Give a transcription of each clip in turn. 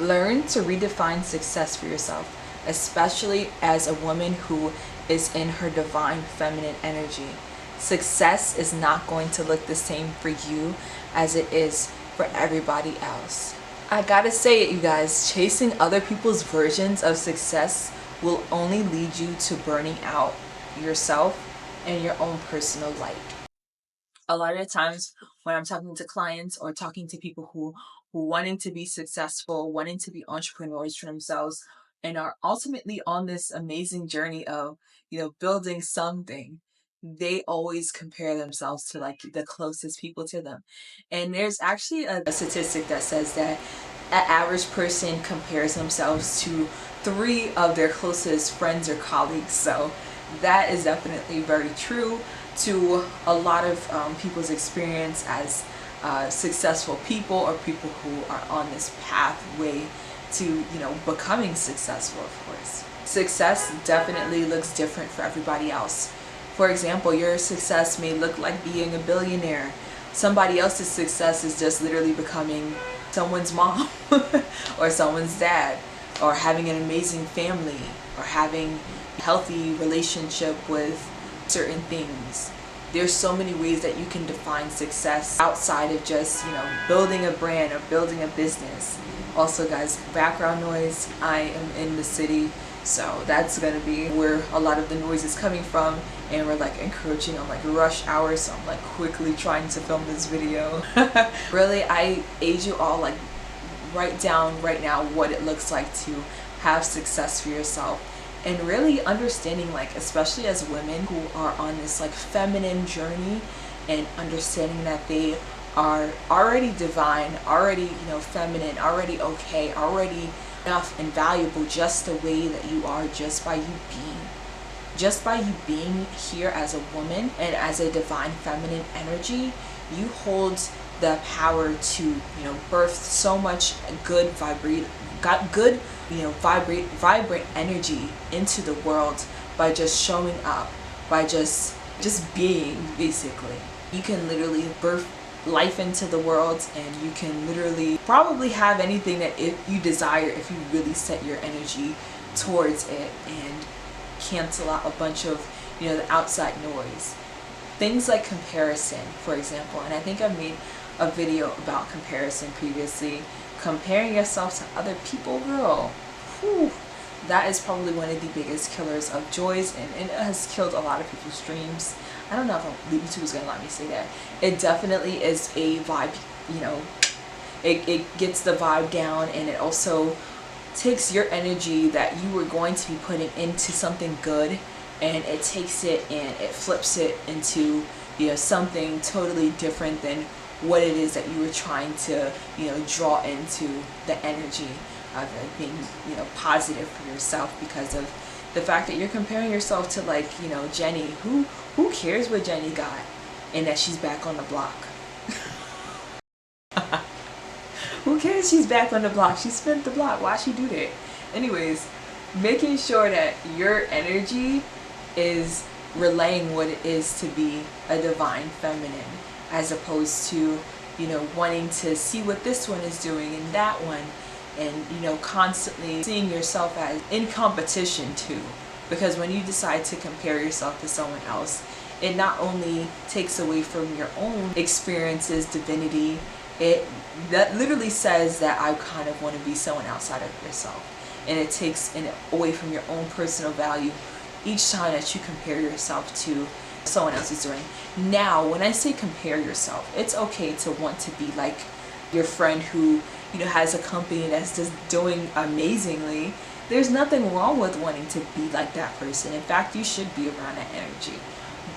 Learn to redefine success for yourself, especially as a woman who is in her divine feminine energy. Success is not going to look the same for you as it is for everybody else. I gotta say it, you guys, chasing other people's versions of success will only lead you to burning out yourself and your own personal light. A lot of the times when I'm talking to clients or talking to people who wanting to be successful, wanting to be entrepreneurs for themselves, and are ultimately on this amazing journey of, building something, they always compare themselves to like the closest people to them. And there's actually a statistic that says that an average person compares themselves to 3 of their closest friends or colleagues. So that is definitely very true to a lot of people's experience as successful people, or people who are on this pathway to becoming successful. Of course, success definitely looks different for everybody else. For example, your success may look like being a billionaire. Somebody else's success is just literally becoming someone's mom or someone's dad, or having an amazing family, or having a healthy relationship with certain things. There's so many ways that you can define success outside of just, building a brand or building a business. Also, guys, background noise. I am in the city, so that's gonna be where a lot of the noise is coming from, and we're like encroaching on like rush hour, so I'm like quickly trying to film this video. Really, I aid you all, like, write down right now what it looks like to have success for yourself, and really understanding, like, especially as women who are on this like feminine journey, and understanding that they are already divine, already feminine, already okay, already enough and valuable just the way that you are, just by you being here as a woman and as a divine feminine energy. You hold the power to birth so much good vibrant energy into the world by just showing up, by just being. Basically, you can literally birth life into the world, and you can literally probably have anything that if you desire, if you really set your energy towards it and cancel out a bunch of the outside noise. Things like comparison, for example, and I think I've made a video about comparison previously. Comparing yourself to other people, girl, whew, that is probably one of the biggest killers of joys, and it has killed a lot of people's dreams. I don't know if YouTube is gonna let me say that. It definitely is a vibe, it gets the vibe down, and it also takes your energy that you were going to be putting into something good, and it takes it and it flips it into something totally different than what it is that you were trying to draw into the energy of it being positive for yourself, because of the fact that you're comparing yourself to, like, Jenny. Who cares what Jenny got and that she's back on the block? Who cares she's back on the block? She spent the block. Why she do that? Anyways, making sure that your energy is relaying what it is to be a divine feminine, as opposed to wanting to see what this one is doing and that one, and constantly seeing yourself as in competition too. Because when you decide to compare yourself to someone else, it not only takes away from your own experiences, divinity, that literally says that I kind of want to be someone outside of yourself, and it takes away from your own personal value each time that you compare yourself to someone else is doing. Now, when I say compare yourself, it's okay to want to be like your friend who has a company that's just doing amazingly. There's nothing wrong with wanting to be like that person. In fact, you should be around that energy.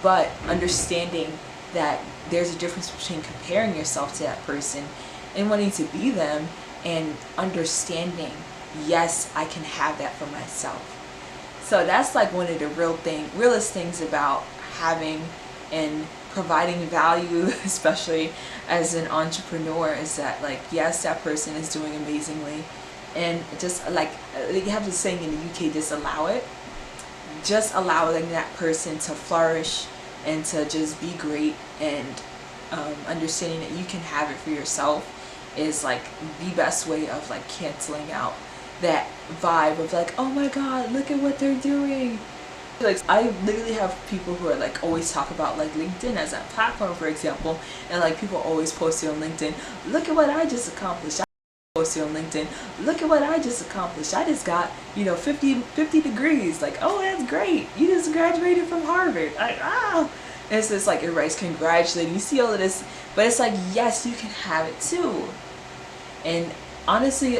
But understanding that there's a difference between comparing yourself to that person and wanting to be them, and understanding, yes, I can have that for myself. So that's like one of the realest things about having and providing value, especially as an entrepreneur, is that, like, yes, that person is doing amazingly, and just like you have this saying in the UK, just allow it. Just allowing that person to flourish and to just be great, and understanding that you can have it for yourself, is like the best way of like canceling out that vibe of like, oh my god, look at what they're doing. Like, I literally have people who are like always talk about like LinkedIn as a platform, for example, and like people always posting on LinkedIn, look at what I just accomplished. Posting on LinkedIn, look at what I just accomplished. I just got, 50 degrees. Like, oh, that's great. You just graduated from Harvard. Like, ah. And it's just like everybody's congratulating. You see all of this, but it's like, yes, you can have it too. And honestly,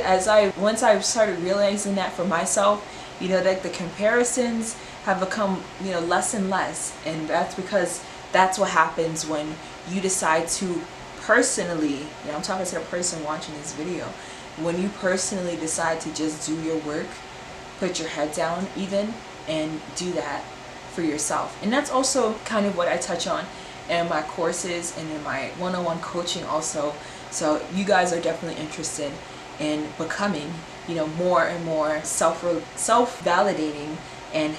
once I started realizing that for myself, like the comparisons have become, less and less. And that's because that's what happens when you decide to personally, I'm talking to the person watching this video, when you personally decide to just do your work, put your head down even, and do that for yourself. And that's also kind of what I touch on in my courses and in my one-on-one coaching also. So you guys are definitely interested in becoming, more and more self-validating and,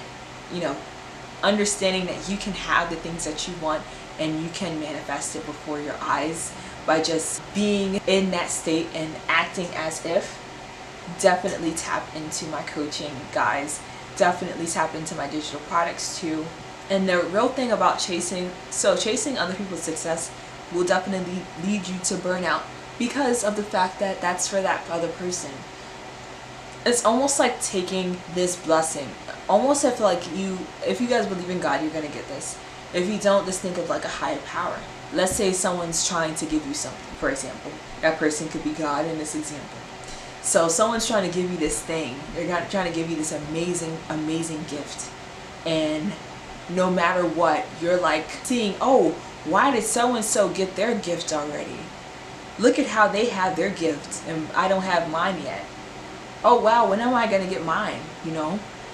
understanding that you can have the things that you want and you can manifest it before your eyes by just being in that state and acting as if. Definitely tap into my coaching, guys. Definitely tap into my digital products too. And the real thing about chasing other people's success will definitely lead you to burnout because of the fact that that's for that other person. It's almost like taking this blessing. Almost if you guys believe in God, you're gonna get this. If you don't, just think of like a higher power. Let's say someone's trying to give you something, for example. That person could be God in this example. So someone's trying to give you this thing. They're trying to give you this amazing, amazing gift. And no matter what, you're like seeing, oh, why did so-and-so get their gift already? Look at how they have their gift and I don't have mine yet. Oh wow, when am I gonna get mine?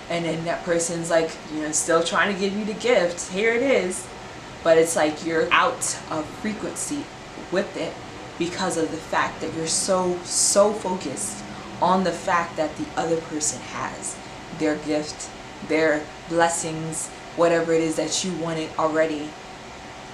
And then that person's like, still trying to give you the gift. Here it is. But it's like you're out of frequency with it because of the fact that you're so focused on the fact that the other person has their gift, their blessings, whatever it is that you wanted already.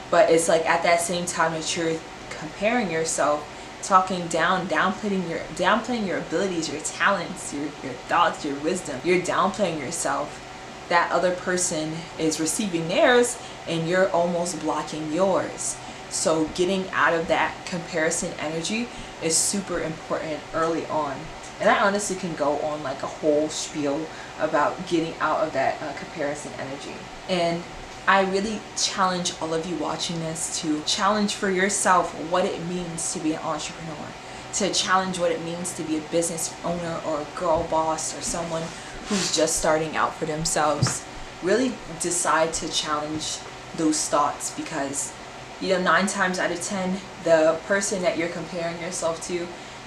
But it's like at that same time that you're comparing yourself, talking downplaying your abilities, your talents, your thoughts, your wisdom. You're downplaying yourself. That other person is receiving theirs and you're almost blocking yours. So getting out of that comparison energy is super important early on. And I honestly can go on like a whole spiel about getting out of that comparison energy. And I really challenge all of you watching this to challenge for yourself what it means to be an entrepreneur, to challenge what it means to be a business owner or a girl boss or someone who's just starting out for themselves. Really decide to challenge those thoughts because 9 times out of 10 the person that you're comparing yourself to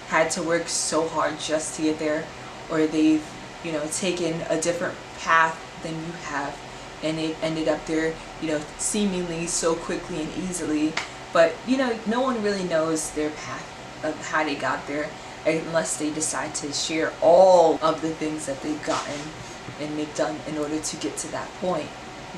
had to work so hard just to get there, or they've taken a different path than you have and they've ended up there seemingly so quickly and easily, but no one really knows their path of how they got there unless they decide to share all of the things that they've gotten and they've done in order to get to that point,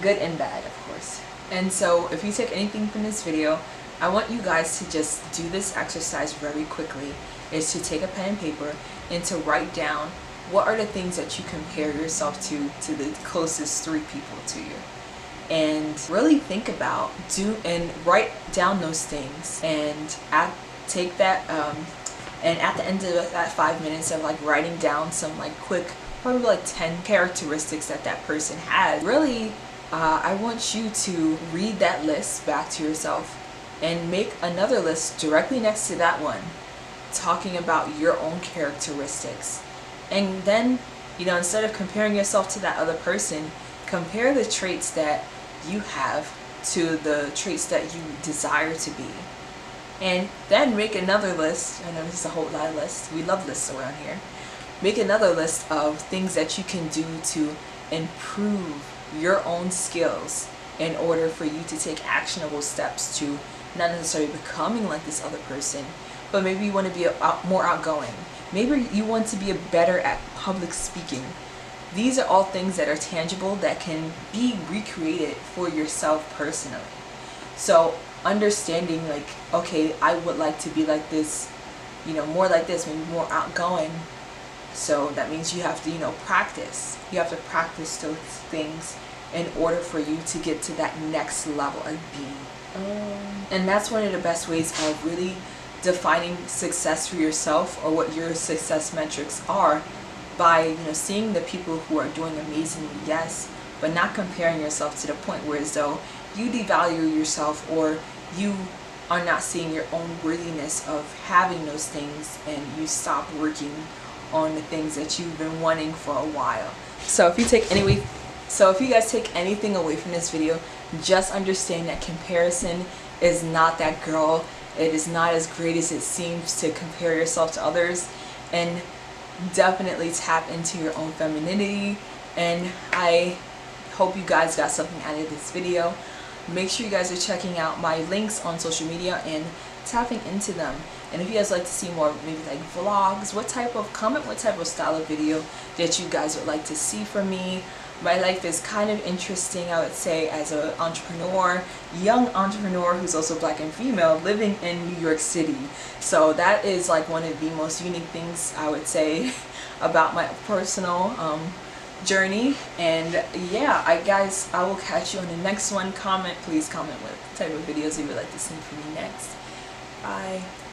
good and bad, of course. And so if you take anything from this video, I want you guys to just do this exercise very quickly, is to take a pen and paper and to write down what are the things that you compare yourself to the closest 3 people to you, and really think about and write down those things, and take that and at the end of that 5 minutes of like writing down some like quick, probably like 10 characteristics that person has, really I want you to read that list back to yourself and make another list directly next to that one talking about your own characteristics. And then instead of comparing yourself to that other person, compare the traits that you have to the traits that you desire to be. And then make another list. I know this is a whole lot of lists. We love lists around here. Make another list of things that you can do to improve your own skills in order for you to take actionable steps to not necessarily becoming like this other person, but maybe you want to be more outgoing. Maybe you want to be better at public speaking. These are all things that are tangible that can be recreated for yourself personally. So understanding like, okay, I would like to be like this more like this, maybe more outgoing. So that means you have to, practice. You have to practice those things in order for you to get to that next level of being. And that's one of the best ways of really defining success for yourself, or what your success metrics are, by seeing the people who are doing amazingly, yes, but not comparing yourself to the point where as though you devalue yourself, or you are not seeing your own worthiness of having those things, and you stop working on the things that you've been wanting for a while. So if you guys take anything away from this video, just understand that comparison is not that girl. It is not as great as it seems to compare yourself to others, and definitely tap into your own femininity. And I hope you guys got something out of this video. Make sure you guys are checking out my links on social media and tapping into them. And if you guys like to see more, maybe like vlogs, comment what type of style of video that you guys would like to see from me. My life is kind of interesting, I would say, as an entrepreneur, young entrepreneur who's also black and female, living in New York City. So that is like one of the most unique things, I would say, about my personal journey. And yeah, I will catch you on the next one. Please comment what type of videos you would like to see from me next. Bye.